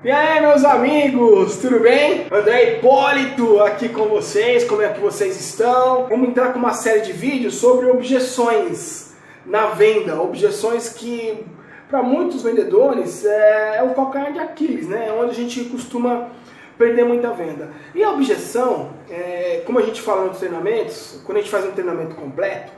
E aí, meus amigos, tudo bem? André Hipólito aqui com vocês, como é que vocês estão? Vamos entrar com uma série de vídeos sobre objeções na venda, objeções que para muitos vendedores é o calcanhar de Aquiles, né? É onde a gente costuma perder muita venda. E a objeção, como a gente fala nos treinamentos, quando a gente faz um treinamento completo,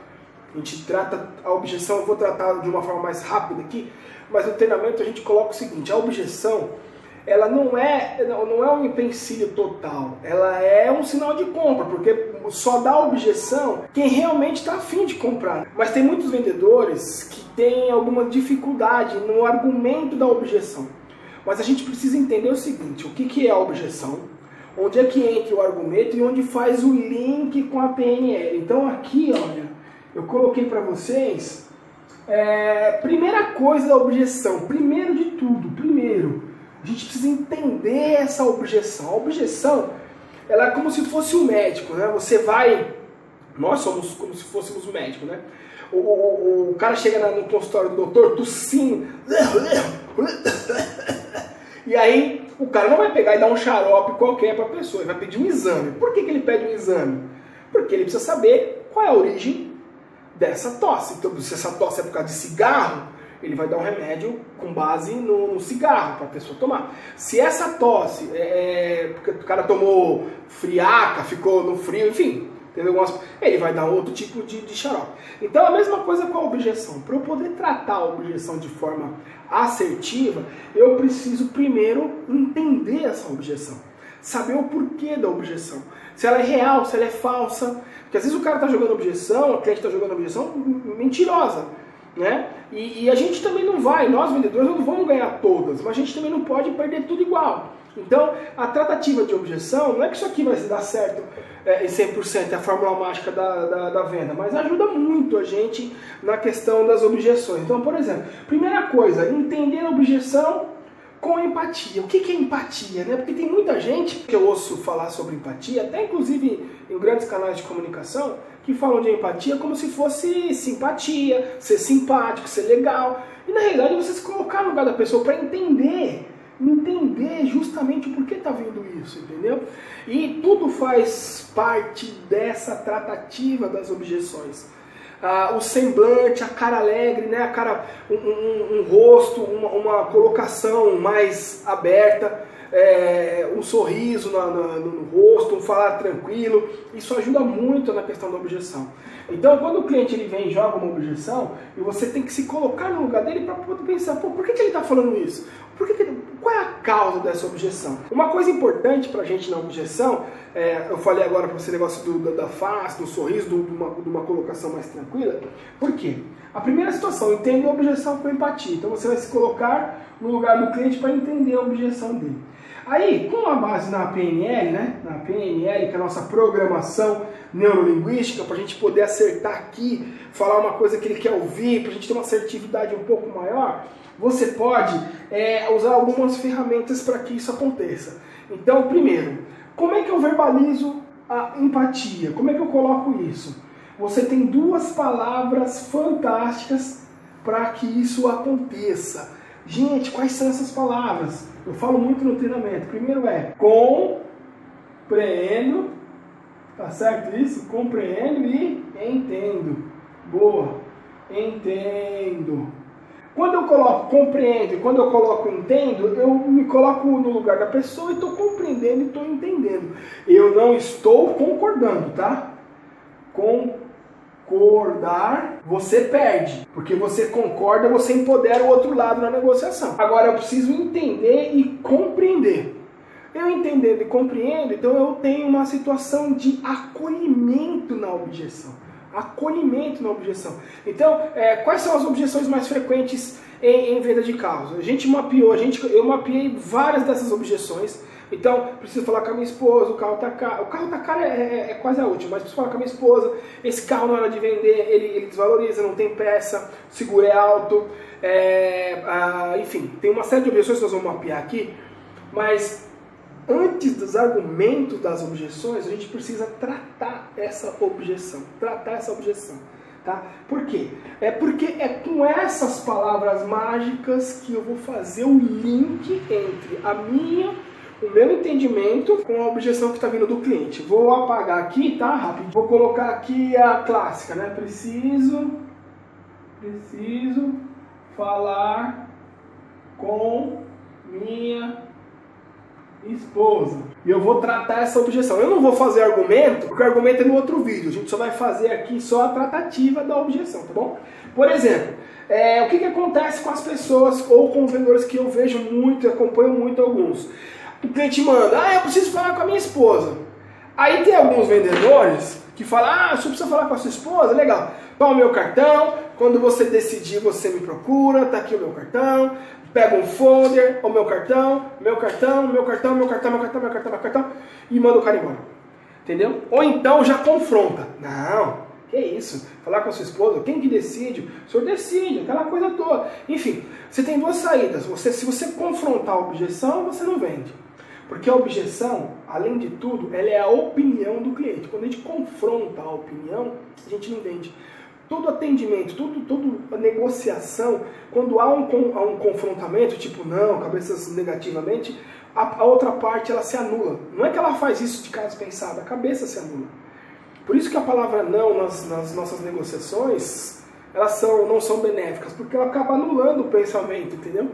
a gente trata a objeção, eu vou tratar de uma forma mais rápida aqui, mas no treinamento a gente coloca o seguinte: a objeção, ela não é um empecilho total, ela é um sinal de compra, porque só dá objeção quem realmente está afim de comprar. Mas tem muitos vendedores que têm alguma dificuldade no argumento da objeção. Mas a gente precisa entender o seguinte: o que é a objeção, onde é que entra o argumento e onde faz o link com a PNL. Então aqui, olha, eu coloquei para vocês, primeira coisa da objeção, primeiro de tudo, a gente precisa entender essa objeção. A objeção, ela é como se fosse um médico, né? Nós somos como se fôssemos um médico, né? O cara chega no consultório do doutor tossindo, e aí o cara não vai pegar e dar um xarope qualquer para a pessoa, ele vai pedir um exame. Por que ele pede um exame? Porque ele precisa saber qual é a origem dessa tosse. Então, se essa tosse é por causa de cigarro, ele vai dar um remédio com base no cigarro para a pessoa tomar. Se essa tosse porque o cara tomou friaca, ficou no frio, enfim, entendeu? Ele vai dar outro tipo de xarope. Então a mesma coisa com a objeção. Para eu poder tratar a objeção de forma assertiva, eu preciso primeiro entender essa objeção. Saber o porquê da objeção. Se ela é real, se ela é falsa. Porque às vezes o cara está jogando objeção, o cliente está jogando objeção mentirosa, né? E a gente também não vai, nós vendedores não vamos ganhar todas, mas a gente também não pode perder tudo igual. Então, a tratativa de objeção, não é que isso aqui vai dar certo em 100%, é a fórmula mágica da venda, mas ajuda muito a gente na questão das objeções. Então, por exemplo, primeira coisa, entender a objeção com empatia. O que é empatia, né? Porque tem muita gente que eu ouço falar sobre empatia, até inclusive em grandes canais de comunicação, que falam de empatia como se fosse simpatia, ser simpático, ser legal. E na realidade você se colocar no lugar da pessoa para entender justamente o porquê está vindo isso, entendeu? E tudo faz parte dessa tratativa das objeções. O semblante, a cara alegre, né? Um rosto, uma colocação mais aberta, um sorriso no rosto, um falar tranquilo, isso ajuda muito na questão da objeção. Então, quando o cliente ele vem e joga uma objeção, e você tem que se colocar no lugar dele para poder pensar, por que ele está falando isso? Qual é a causa dessa objeção? Uma coisa importante para a gente na objeção, eu falei agora para você o negócio da face, do sorriso, de uma colocação mais tranquila. Por quê? A primeira situação, entender a objeção com empatia. Então você vai se colocar no lugar do cliente para entender a objeção dele. Aí, com a base na PNL, né? Na PNL, que é a nossa programação neurolinguística, para a gente poder acertar aqui, falar uma coisa que ele quer ouvir, para a gente ter uma assertividade um pouco maior, você pode usar algumas ferramentas para que isso aconteça. Então, primeiro, como é que eu verbalizo a empatia? Como é que eu coloco isso? Você tem duas palavras fantásticas para que isso aconteça. Gente, quais são essas palavras? Eu falo muito no treinamento. Primeiro é compreendo, tá certo isso? Compreendo e entendo. Boa, entendo. Quando eu coloco compreendo e quando eu coloco entendo, eu me coloco no lugar da pessoa e estou compreendendo e estou entendendo. Eu não estou concordando, tá? Concordar, você perde. Porque você concorda, você empodera o outro lado na negociação. Agora eu preciso entender e compreender. Eu entendendo e compreendo, então eu tenho uma situação de acolhimento na objeção. Acolhimento na objeção. Então, quais são as objeções mais frequentes em venda de carros? A gente mapeou, eu mapeei várias dessas objeções. Então, preciso falar com a minha esposa, o carro tá caro. O carro tá caro é quase a última, mas preciso falar com a minha esposa. Esse carro, na hora de vender, ele desvaloriza, não tem peça, o seguro é alto. Enfim, tem uma série de objeções que nós vamos mapear aqui, mas antes dos argumentos das objeções, a gente precisa tratar essa objeção. Tá? Por quê? É porque é com essas palavras mágicas que eu vou fazer o link entre o meu entendimento com a objeção que está vindo do cliente. Vou apagar aqui, tá? Rápido. Vou colocar aqui a clássica, né? Preciso falar com minha esposa. E eu vou tratar essa objeção. Eu não vou fazer argumento, porque o argumento é no outro vídeo. A gente só vai fazer aqui só a tratativa da objeção, tá bom? Por exemplo, o que acontece com as pessoas ou com os vendedores que eu vejo muito e acompanho muito alguns? O cliente manda, eu preciso falar com a minha esposa. Aí tem alguns vendedores que falam, você precisa falar com a sua esposa? Legal. Toma o meu cartão, quando você decidir você me procura, tá aqui o meu cartão. Pega um folder, o meu cartão, e manda o cara embora. Entendeu? Ou então já confronta. Não, que isso? Falar com a sua esposa, quem que decide? O senhor decide, aquela coisa toda. Enfim, você tem duas saídas. Se você confrontar a objeção, você não vende. Porque a objeção, além de tudo, ela é a opinião do cliente. Quando a gente confronta a opinião, a gente não vende. Todo atendimento, toda negociação, quando há um confrontamento, tipo não, cabeças negativamente, a outra parte ela se anula. Não é que ela faz isso de caso pensado, a cabeça se anula. Por isso que a palavra não nas nossas negociações, elas não são benéficas, porque ela acaba anulando o pensamento, entendeu?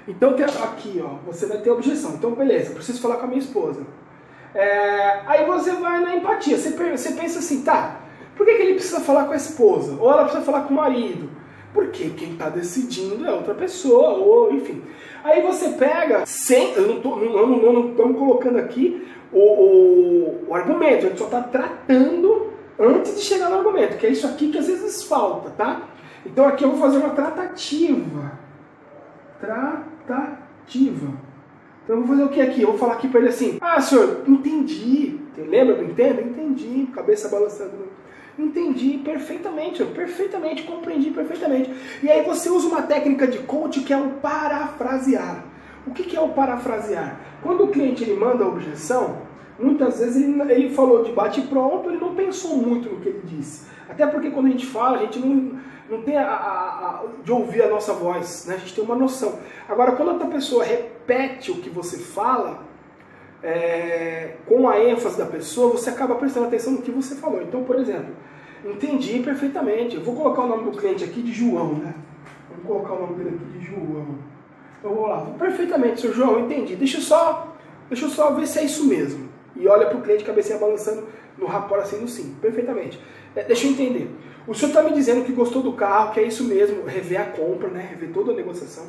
Então aqui, ó, você vai ter objeção. Então beleza, preciso falar com a minha esposa. Aí você vai na empatia, você pensa assim, tá, por que ele precisa falar com a esposa? Ou ela precisa falar com o marido? Porque quem está decidindo é outra pessoa, ou enfim. Aí você pega, não estamos colocando aqui o argumento, a gente só está tratando antes de chegar no argumento, que é isso aqui que às vezes falta, tá? Então aqui eu vou fazer uma tratativa. Então eu vou fazer o que aqui? Eu vou falar aqui para ele assim, senhor, entendi. Lembra do entendo? Entendi, cabeça balançando. Entendi perfeitamente, compreendi perfeitamente. E aí você usa uma técnica de coach que é o parafrasear. O que é o parafrasear? Quando o cliente ele manda a objeção, muitas vezes ele falou de bate e pronto, ele não pensou muito no que ele disse. Até porque quando a gente fala, a gente não tem de ouvir a nossa voz, né? A gente tem uma noção. Agora, quando outra pessoa repete o que você fala, com a ênfase da pessoa, você acaba prestando atenção no que você falou. Então, por exemplo, entendi perfeitamente. Eu vou colocar o nome do cliente aqui de João, né? Vamos colocar o nome dele aqui de João. Então, vou lá. Perfeitamente, seu João, entendi. Deixa eu só ver se é isso mesmo. E olha para o cliente, cabecinha balançando no rapport assim, no sim. Perfeitamente. Deixa eu entender. O senhor está me dizendo que gostou do carro, que é isso mesmo, rever a compra, né? Rever toda a negociação.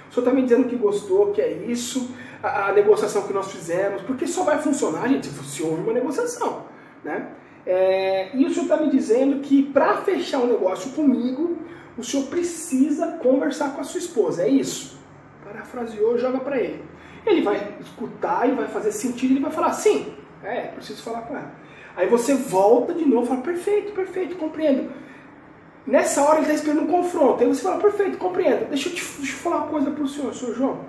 O senhor está me dizendo que gostou, que é isso, a negociação que nós fizemos, porque só vai funcionar, gente, se houve uma negociação, né? E o senhor está me dizendo que para fechar um negócio comigo, o senhor precisa conversar com a sua esposa, é isso? Parafraseou, joga para ele. Ele vai escutar e vai fazer sentido, ele vai falar, sim, preciso falar com ela. Aí você volta de novo e fala, perfeito, compreendo. Nessa hora ele está esperando um confronto. Aí você fala, perfeito, compreendo. Deixa eu falar uma coisa para o senhor João.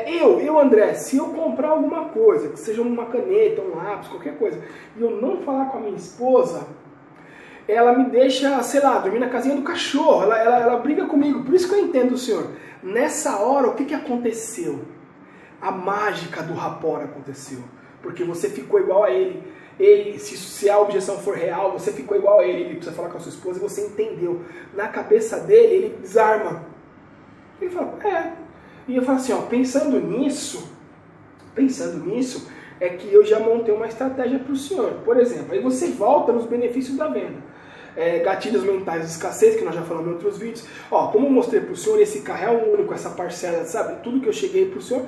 Eu, André, se eu comprar alguma coisa, que seja uma caneta, um lápis, qualquer coisa, e eu não falar com a minha esposa, ela me deixa, sei lá, dormir na casinha do cachorro. Ela briga comigo. Por isso que eu entendo o senhor. Nessa hora, o que aconteceu? A mágica do rapport aconteceu. Porque você ficou igual a ele. Se a objeção for real, você ficou igual a ele. Ele precisa falar com a sua esposa e você entendeu. Na cabeça dele, ele desarma. Ele fala, E eu falo assim, pensando nisso, é que eu já montei uma estratégia para o senhor. Por exemplo, aí você volta nos benefícios da venda. Gatilhos mentais de escassez, que nós já falamos em outros vídeos. Como eu mostrei para o senhor, esse carro é o único, essa parcela, sabe? Tudo que eu cheguei para o senhor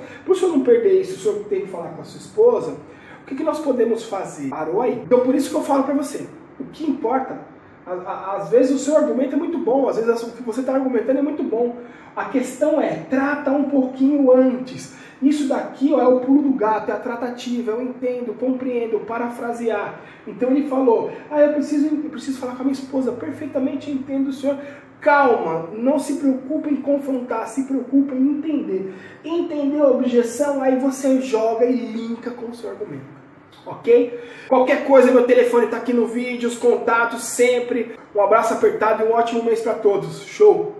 não perder isso, o senhor tem que falar com a sua esposa. O que nós podemos fazer? Parou aí? Então por isso que eu falo para você, o que importa, às vezes o seu argumento é muito bom, às vezes o que você está argumentando é muito bom. A questão trata um pouquinho antes. Isso daqui é o pulo do gato, é a tratativa, eu entendo, compreendo, parafrasear. Então ele falou, eu preciso falar com a minha esposa, perfeitamente entendo o senhor. Calma, não se preocupe em confrontar, se preocupe em entender. Entendeu a objeção, aí você joga e linka com o seu argumento. Ok? Qualquer coisa, meu telefone está aqui no vídeo, os contatos sempre. Um abraço apertado e um ótimo mês para todos. Show!